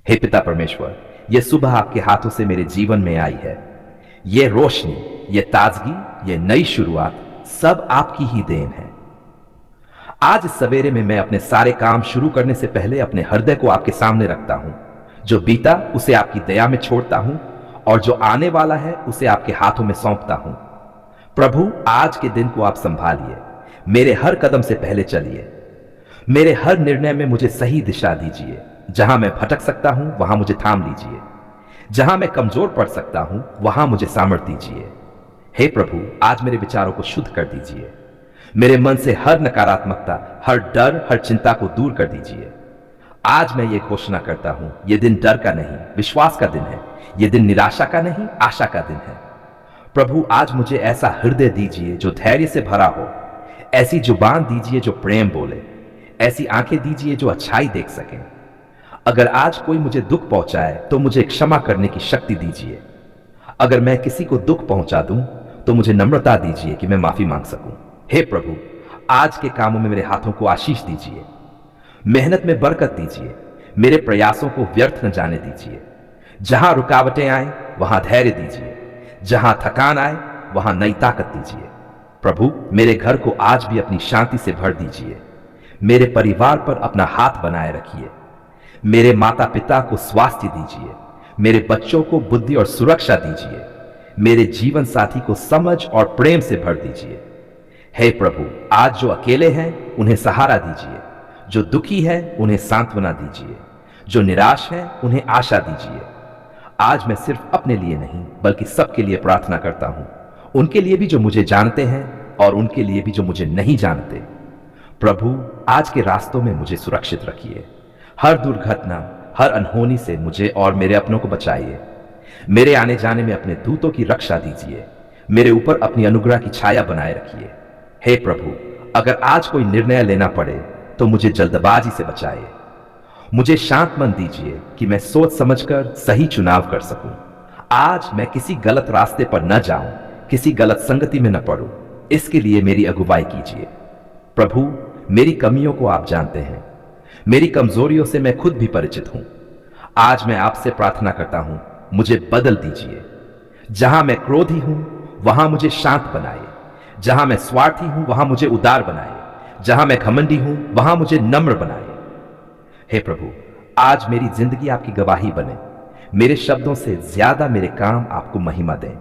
हे पिता परमेश्वर, यह सुबह आपके हाथों से मेरे जीवन में आई है। यह रोशनी, यह ताजगी, यह नई शुरुआत सब आपकी ही देन है। आज इस सवेरे में मैं अपने सारे काम शुरू करने से पहले अपने हृदय को आपके सामने रखता हूं। जो बीता उसे आपकी दया में छोड़ता हूं और जो आने वाला है उसे आपके हाथों में सौंपता हूं। प्रभु, आज के दिन को आप संभालिए। मेरे हर कदम से पहले चलिए। मेरे हर निर्णय में मुझे सही दिशा दीजिए। जहां मैं भटक सकता हूं वहां मुझे थाम लीजिए। जहां मैं कमजोर पड़ सकता हूं वहां मुझे सामर्थ्य दीजिए। हे प्रभु, आज मेरे विचारों को शुद्ध कर दीजिए। मेरे मन से हर नकारात्मकता, हर डर, हर चिंता को दूर कर दीजिए। आज मैं ये घोषणा करता हूं, यह दिन डर का नहीं, विश्वास का दिन है। यह दिन निराशा का नहीं, आशा का दिन है। प्रभु, आज मुझे ऐसा हृदय दीजिए जो धैर्य से भरा हो। ऐसी जुबान दीजिए जो प्रेम बोले। ऐसी आंखें दीजिए जो अच्छाई देख सकें। अगर आज कोई मुझे दुख पहुंचाए तो मुझे क्षमा करने की शक्ति दीजिए। अगर मैं किसी को दुख पहुंचा दूं तो मुझे नम्रता दीजिए कि मैं माफी मांग सकूं। हे प्रभु, आज के कामों में मेरे हाथों को आशीष दीजिए। मेहनत में बरकत दीजिए। मेरे प्रयासों को व्यर्थ न जाने दीजिए। जहां रुकावटें आए वहां धैर्य दीजिए। जहां थकान आए वहां नई ताकत दीजिए। प्रभु, मेरे घर को आज भी अपनी शांति से भर दीजिए। मेरे परिवार पर अपना हाथ बनाए रखिए। मेरे माता पिता को स्वास्थ्य दीजिए। मेरे बच्चों को बुद्धि और सुरक्षा दीजिए। मेरे जीवन साथी को समझ और प्रेम से भर दीजिए। हे प्रभु, आज जो अकेले हैं उन्हें सहारा दीजिए। जो दुखी है उन्हें सांत्वना दीजिए। जो निराश है उन्हें आशा दीजिए। आज मैं सिर्फ अपने लिए नहीं बल्कि सबके लिए प्रार्थना करता हूं। उनके लिए भी जो मुझे जानते हैं और उनके लिए भी जो मुझे नहीं जानते। प्रभु, आज के रास्तों में मुझे सुरक्षित रखिए। हर दुर्घटना, हर अनहोनी से मुझे और मेरे अपनों को बचाइए। मेरे आने जाने में अपने दूतों की रक्षा दीजिए। मेरे ऊपर अपनी अनुग्रह की छाया बनाए रखिए। हे प्रभु, अगर आज कोई निर्णय लेना पड़े तो मुझे जल्दबाजी से बचाइए। मुझे शांत मन दीजिए कि मैं सोच समझकर सही चुनाव कर सकूं। आज मैं किसी गलत रास्ते पर न जाऊं, किसी गलत संगति में न पड़ूं। इसके लिए मेरी अगुवाई कीजिए। प्रभु, मेरी कमियों को आप जानते हैं। मेरी कमजोरियों से मैं खुद भी परिचित हूं। आज मैं आपसे प्रार्थना करता हूं, मुझे बदल दीजिए। जहां मैं क्रोधी हूं वहां मुझे शांत बनाइए। जहां मैं स्वार्थी हूं वहां मुझे उदार बनाइए। जहां मैं घमंडी हूं वहां मुझे नम्र बनाइए। हे प्रभु, आज मेरी जिंदगी आपकी गवाही बने। मेरे शब्दों से ज्यादा मेरे काम आपको महिमा दें।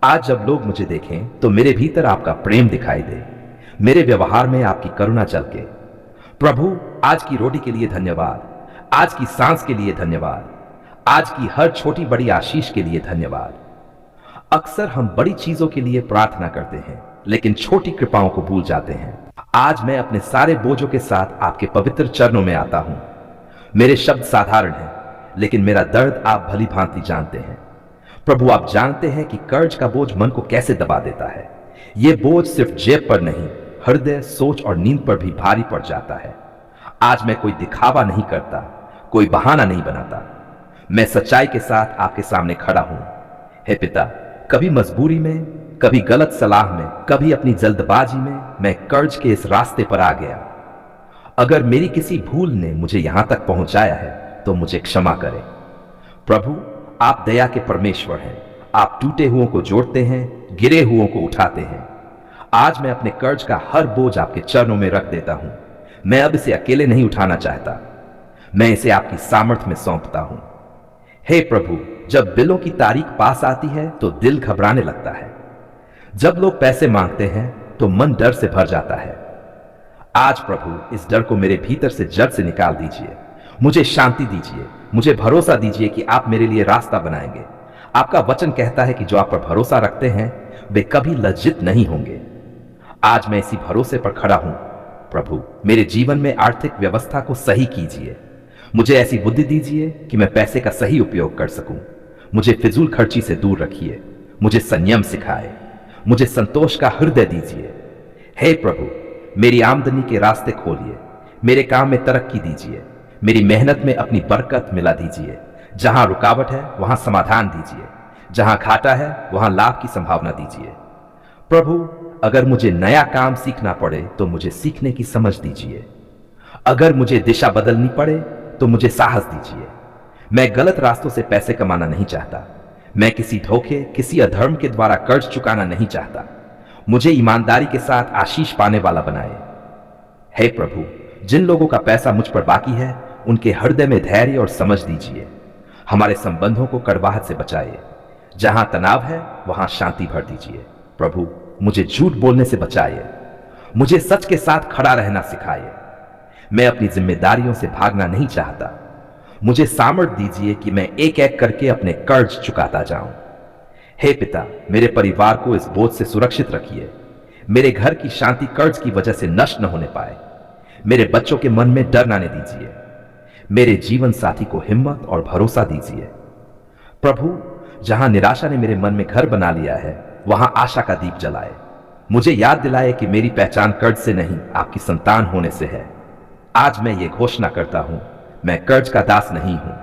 आज जब लोग मुझे देखें तो मेरे भीतर आपका प्रेम दिखाई दे। मेरे व्यवहार में आपकी करुणा झलके। प्रभु, आज की रोटी के लिए धन्यवाद। आज की सांस के लिए धन्यवाद। आज की हर छोटी बड़ी आशीष के लिए धन्यवाद। अक्सर हम बड़ी चीजों के लिए प्रार्थना करते हैं लेकिन छोटी कृपाओं को भूल जाते हैं। आज मैं अपने सारे बोझों के साथ आपके पवित्र चरणों में आता हूं। मेरे शब्द साधारण हैं लेकिन मेरा दर्द आप भली भांति जानते हैं। प्रभु, आप जानते हैं कि कर्ज का बोझ मन को कैसे दबा देता है। यह बोझ सिर्फ जेब पर नहीं, हृदय, सोच और नींद पर भी भारी पड़ जाता है। आज मैं कोई दिखावा नहीं करता, कोई बहाना नहीं बनाता। मैं सच्चाई के साथ आपके सामने खड़ा हूं। हे पिता, कभी मजबूरी में, कभी गलत सलाह में, कभी अपनी जल्दबाजी में मैं कर्ज के इस रास्ते पर आ गया। अगर मेरी किसी भूल ने मुझे यहां तक पहुंचाया है तो मुझे क्षमा करें। प्रभु, आप दया के परमेश्वर हैं। आप टूटे हुओं को जोड़ते हैं, गिरे हुओं को उठाते हैं। आज मैं अपने कर्ज का हर बोझ आपके चरणों में रख देता हूं। मैं अब इसे अकेले नहीं उठाना चाहता। मैं इसे आपकी सामर्थ्य में सौंपता हूं। हे प्रभु, जब बिलों की तारीख पास आती है तो दिल घबराने लगता है। जब लोग पैसे मांगते हैं तो मन डर से भर जाता है। आज प्रभु, इस डर को मेरे भीतर से जड़ से निकाल दीजिए। मुझे शांति दीजिए। मुझे भरोसा दीजिए कि आप मेरे लिए रास्ता बनाएंगे। आपका वचन कहता है कि जो आप पर भरोसा रखते हैं वे कभी लज्जित नहीं होंगे। आज मैं इसी भरोसे पर खड़ा हूं। प्रभु, मेरे जीवन में आर्थिक व्यवस्था को सही कीजिए। मुझे ऐसी बुद्धि दीजिए कि मैं पैसे का सही उपयोग कर सकूं। मुझे फिजूल खर्ची से दूर रखिए। मुझे संयम सिखाए। मुझे संतोष का हृदय दीजिए। हे प्रभु, मेरी आमदनी के रास्ते खोलिए। मेरे काम में तरक्की दीजिए। मेरी मेहनत में अपनी बरकत मिला दीजिए। जहां रुकावट है वहां समाधान दीजिए। जहां घाटा है वहां लाभ की संभावना दीजिए। प्रभु, अगर मुझे नया काम सीखना पड़े तो मुझे सीखने की समझ दीजिए। अगर मुझे दिशा बदलनी पड़े तो मुझे साहस दीजिए। मैं गलत रास्तों से पैसे कमाना नहीं चाहता। मैं किसी धोखे, किसी अधर्म के द्वारा कर्ज चुकाना नहीं चाहता। मुझे ईमानदारी के साथ आशीष पाने वाला बनाए। हे प्रभु, जिन लोगों का पैसा मुझ पर बाकी है, उनके हृदय में धैर्य और समझ दीजिए। हमारे संबंधों को कड़वाहट से बचाइए। जहां तनाव है, वहां शांति भर दीजिए। प्रभु, मुझे झूठ बोलने से बचाइए। मुझे सच के साथ खड़ा रहना सिखाइए। मैं अपनी जिम्मेदारियों से भागना नहीं चाहता। मुझे सामर्थ्य दीजिए कि मैं एक एक करके अपने कर्ज चुकाता जाऊं। हे पिता, मेरे परिवार को इस बोझ से सुरक्षित रखिए। मेरे घर की शांति कर्ज की वजह से नष्ट न होने पाए। मेरे बच्चों के मन में डर न आने दीजिए। मेरे जीवन साथी को हिम्मत और भरोसा दीजिए। प्रभु, जहां निराशा ने मेरे मन में घर बना लिया है, वहां आशा का दीप जलाए। मुझे याद दिलाए कि मेरी पहचान कर्ज से नहीं, आपकी संतान होने से है। आज मैं ये घोषणा करता हूं, मैं कर्ज का दास नहीं हूं।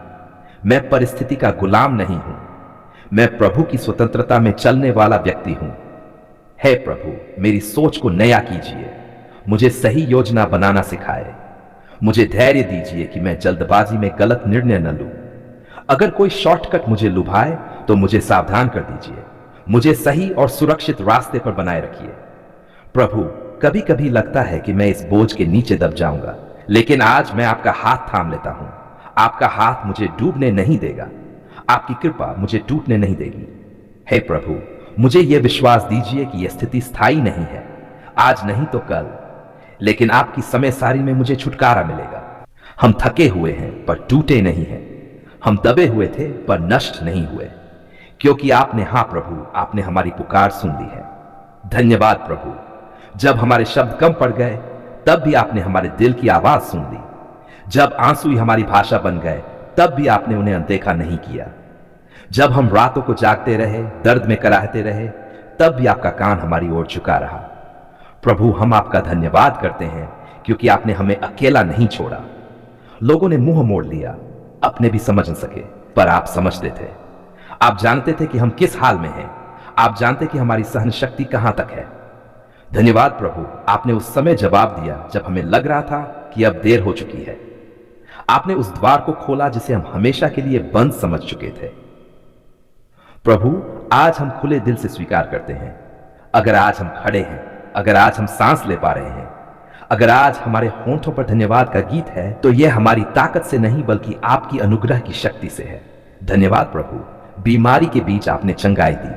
मैं परिस्थिति का गुलाम नहीं हूं। मैं प्रभु की स्वतंत्रता में चलने वाला व्यक्ति हूं। हे प्रभु, मेरी सोच को नया कीजिए। मुझे सही योजना बनाना सिखाए। मुझे धैर्य दीजिए कि मैं जल्दबाजी में गलत निर्णय न लूं। अगर कोई शॉर्टकट मुझे लुभाए तो मुझे सावधान कर दीजिए। मुझे सही और सुरक्षित रास्ते पर बनाए रखिए। प्रभु, कभी कभी लगता है कि मैं इस बोझ के नीचे दब जाऊंगा, लेकिन आज मैं आपका हाथ थाम लेता हूं। आपका हाथ मुझे डूबने नहीं देगा। आपकी कृपा मुझे टूटने नहीं देगी। हे प्रभु, मुझे यह विश्वास दीजिए कि यह स्थिति स्थायी नहीं है, आज नहीं तो कल, लेकिन आपकी समय सारी में मुझे छुटकारा मिलेगा। हम थके हुए हैं पर टूटे नहीं हैं। हम दबे हुए थे पर नष्ट नहीं हुए, क्योंकि आपने, हाँ प्रभु, आपने हमारी पुकार सुन ली है। धन्यवाद प्रभु। जब हमारे शब्द कम पड़ गए, तब भी आपने हमारे दिल की आवाज सुन ली। जब आंसू ही हमारी भाषा बन गए, तब भी आपने उन्हें अनदेखा नहीं किया। जब हम रातों को जागते रहे, दर्द में कराहते रहे, तब भी आपका कान हमारी ओर झुका रहा। प्रभु, हम आपका धन्यवाद करते हैं, क्योंकि आपने हमें अकेला नहीं छोड़ा। लोगों ने मुंह मोड़ लिया, अपने भी समझ न सके, पर आप समझते थे। आप जानते थे कि हम किस हाल में हैं। आप जानते कि हमारी सहन शक्ति कहां तक है। धन्यवाद प्रभु, आपने उस समय जवाब दिया जब हमें लग रहा था कि अब देर हो चुकी है। आपने उस द्वार को खोला जिसे हम हमेशा के लिए बंद समझ चुके थे। प्रभु, आज हम खुले दिल से स्वीकार करते हैं। अगर आज हम खड़े हैं, अगर आज हम सांस ले पा रहे हैं, अगर आज हमारे होंठों पर धन्यवाद का गीत है, तो यह हमारी ताकत से नहीं बल्कि आपकी अनुग्रह की शक्ति से है। धन्यवाद प्रभु, बीमारी के बीच आपने चंगाई दी,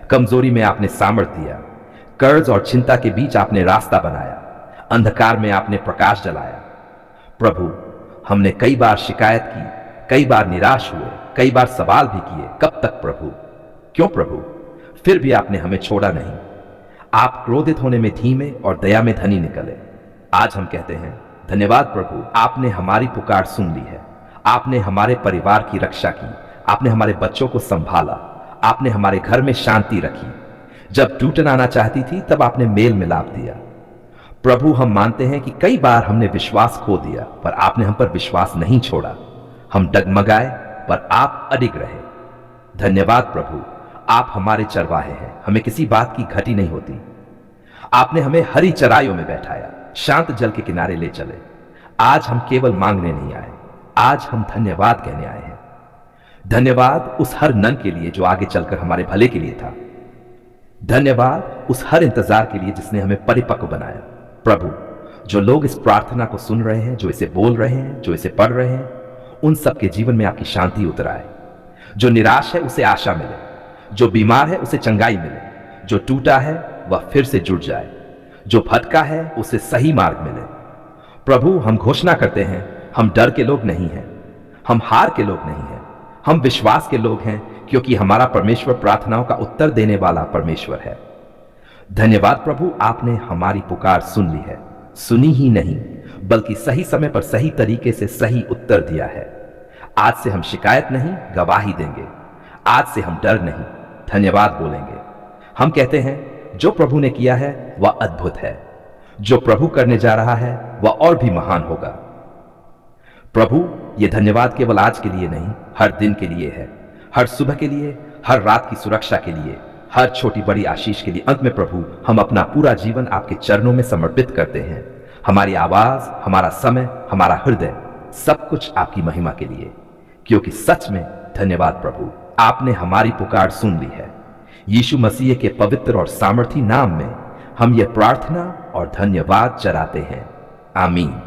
कमजोरी में आपने सामर्थ्य दिया, कर्ज और चिंता के बीच आपने रास्ता बनाया, अंधकार में आपने प्रकाश जलाया। प्रभु, हमने कई बार शिकायत की, कई बार निराश हुए, कई बार सवाल भी किए, कब तक प्रभु, क्यों प्रभु? फिर भी आपने हमें छोड़ा नहीं। आप क्रोधित होने में धीमे और दया में धनी निकले। आज हम कहते हैं, धन्यवाद प्रभु, आपने हमारी पुकार सुन ली है। आपने हमारे परिवार की रक्षा की, आपने हमारे बच्चों को संभाला, आपने हमारे घर में शांति रखी। जब टूटन आना चाहती थी, तब आपने मेल मिलाप दिया। प्रभु, हम मानते हैं कि कई बार हमने विश्वास खो दिया, पर आपने हम पर विश्वास नहीं छोड़ा। हम डगमगाए, पर आप अडिग रहे। धन्यवाद प्रभु, आप हमारे चरवाहे हैं, हमें किसी बात की घटी नहीं होती। आपने हमें हरी चराइयों में बैठाया, शांत जल के किनारे ले चले। आज हम केवल मांगने नहीं आए, आज हम धन्यवाद कहने आए हैं। धन्यवाद उस हर नन के लिए जो आगे चलकर हमारे भले के लिए था। धन्यवाद उस हर इंतजार के लिए जिसने हमें परिपक्व बनाया। प्रभु, जो लोग इस प्रार्थना को सुन रहे हैं, जो इसे बोल रहे हैं, जो इसे पढ़ रहे हैं, उन सबके जीवन में आपकी शांति उतर आए। जो निराश है उसे आशा मिले, जो बीमार है उसे चंगाई मिले, जो टूटा है वह फिर से जुड़ जाए, जो भटका है उसे सही मार्ग मिले। प्रभु, हम घोषणा करते हैं, हम डर के लोग नहीं हैं, हम हार के लोग नहीं हैं, हम विश्वास के लोग हैं, क्योंकि हमारा परमेश्वर प्रार्थनाओं का उत्तर देने वाला परमेश्वर है। धन्यवाद प्रभु, आपने हमारी पुकार सुन ली है। सुनी ही नहीं, बल्कि सही समय पर सही तरीके से सही उत्तर दिया है। आज से हम शिकायत नहीं, गवाही देंगे। आज से हम डर नहीं, धन्यवाद बोलेंगे। हम कहते हैं, जो प्रभु ने किया है वह अद्भुत है, जो प्रभु करने जा रहा है वह और भी महान होगा। प्रभु, यह धन्यवाद केवल आज के लिए नहीं, हर दिन के लिए है, हर सुबह के लिए, हर रात की सुरक्षा के लिए, हर छोटी बड़ी आशीष के लिए। अंत में प्रभु, हम अपना पूरा जीवन आपके चरणों में समर्पित करते हैं। हमारी आवाज, हमारा समय, हमारा हृदय, सब कुछ आपकी महिमा के लिए, क्योंकि सच में धन्यवाद प्रभु, आपने हमारी पुकार सुन ली है। यीशु मसीह के पवित्र और सामर्थी नाम में हम यह प्रार्थना और धन्यवाद चढ़ाते हैं। आमीन।